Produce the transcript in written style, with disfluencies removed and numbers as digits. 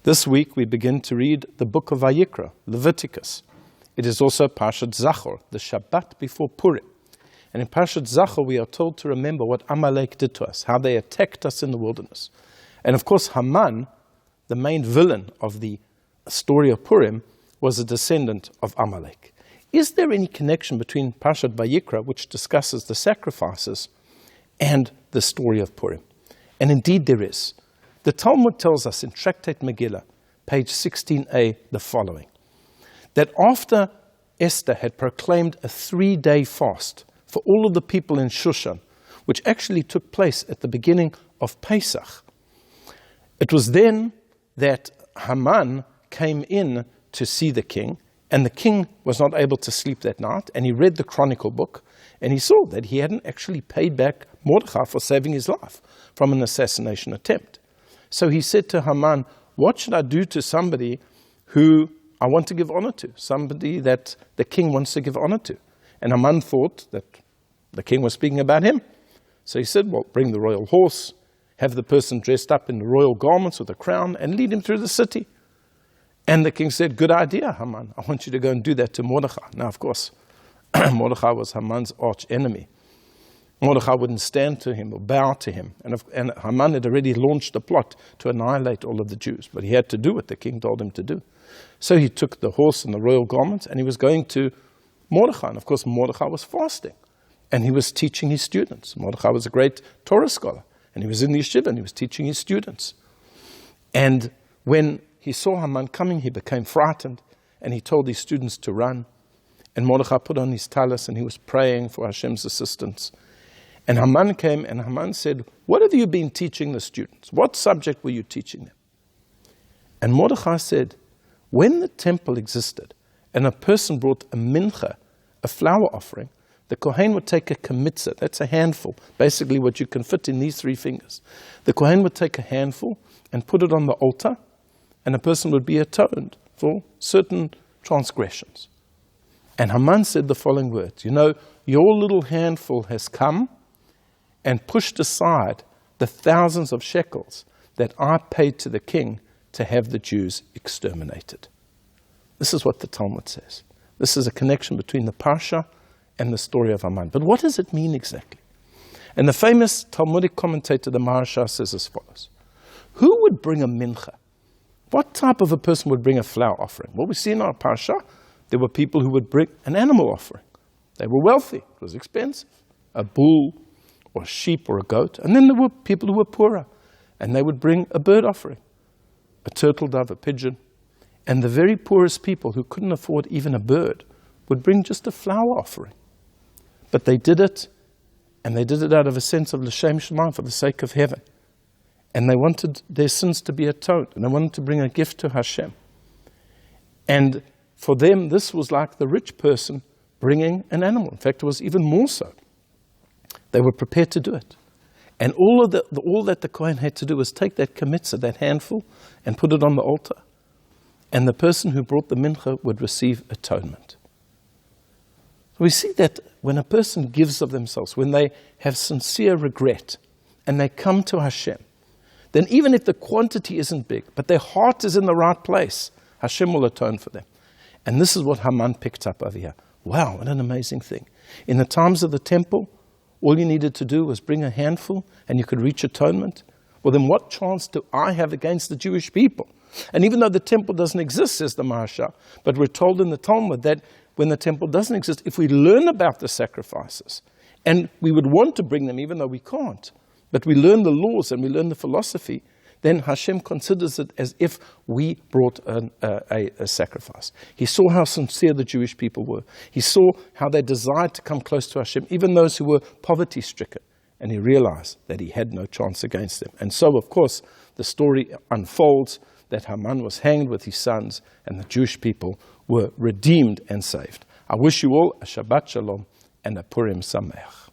This week we begin to read the book of Vayikrah, Leviticus. It is also Parshat Zachor, the Shabbat before Purim. And in Parshat Zachor we are told to remember what Amalek did to us, how they attacked us in the wilderness. And of course Haman, the main villain of the story of Purim, was a descendant of Amalek. Is there any connection between Parshat Vayikrah, which discusses the sacrifices, and the story of Purim? And indeed there is. The Talmud tells us in Tractate Megillah, page 16a, the following, that after Esther had proclaimed a 3-day fast for all of the people in Shushan, which actually took place at the beginning of Pesach, it was then that Haman came in to see the king, and the king was not able to sleep that night, and he read the Chronicle book, and he saw that he hadn't actually paid back Mordechai for saving his life from an assassination attempt. So he said to Haman, what should I do to somebody who I want to give honor to, somebody that the king wants to give honor to? And Haman thought that the king was speaking about him. So he said, well, bring the royal horse, have the person dressed up in the royal garments with a crown, and lead him through the city. And the king said, good idea, Haman. I want you to go and do that to Mordechai. Now, of course, Mordechai was Haman's arch enemy. Mordechai wouldn't stand to him or bow to him. And Haman had already launched a plot to annihilate all of the Jews. But he had to do what the king told him to do. So he took the horse and the royal garments, and he was going to Mordechai. And of course, Mordechai was fasting. And he was teaching his students. Mordechai was a great Torah scholar. And he was in the yeshiva, and he was teaching his students. And when he saw Haman coming, he became frightened. And he told his students to run. And Mordechai put on his talis, and he was praying for Hashem's assistance. And Haman came, and Haman said, what have you been teaching the students? What subject were you teaching them? And Mordechai said, when the temple existed, and a person brought a mincha, a flour offering, the Kohen would take a kamitzah, that's a handful, basically what you can fit in these 3 fingers. The Kohen would take a handful and put it on the altar, and a person would be atoned for certain transgressions. And Haman said the following words, your little handful has come and pushed aside the thousands of shekels that I paid to the king to have the Jews exterminated. This is what the Talmud says. This is a connection between the Parsha and the story of Haman. But what does it mean exactly? And the famous Talmudic commentator, the Maharsha, says as follows. Who would bring a mincha? What type of a person would bring a flour offering? Well, we see in our Parsha, there were people who would bring an animal offering. They were wealthy. It was expensive. A bull, or a sheep, or a goat. And then there were people who were poorer, and they would bring a bird offering, a turtle dove, a pigeon. And the very poorest people who couldn't afford even a bird would bring just a flour offering. But they did it, and they did it out of a sense of l'shem shemaim, for the sake of heaven. And they wanted their sins to be atoned, and they wanted to bring a gift to Hashem. And for them, this was like the rich person bringing an animal. In fact, it was even more so. They were prepared to do it. And all that the Kohen had to do was take that kamitzah, that handful, and put it on the altar. And the person who brought the mincha would receive atonement. So we see that when a person gives of themselves, when they have sincere regret, and they come to Hashem, then even if the quantity isn't big, but their heart is in the right place, Hashem will atone for them. And this is what Haman picked up over here. Wow, what an amazing thing. In the times of the temple, all you needed to do was bring a handful and you could reach atonement. Well, then what chance do I have against the Jewish people? And even though the temple doesn't exist, says the Maharsha, but we're told in the Talmud that when the temple doesn't exist, if we learn about the sacrifices, and we would want to bring them even though we can't, but we learn the laws and we learn the philosophy, then Hashem considers it as if we brought a sacrifice. He saw how sincere the Jewish people were. He saw how they desired to come close to Hashem, even those who were poverty-stricken. And he realized that he had no chance against them. And so, of course, the story unfolds that Haman was hanged with his sons and the Jewish people were redeemed and saved. I wish you all a Shabbat Shalom and a Purim Sameach.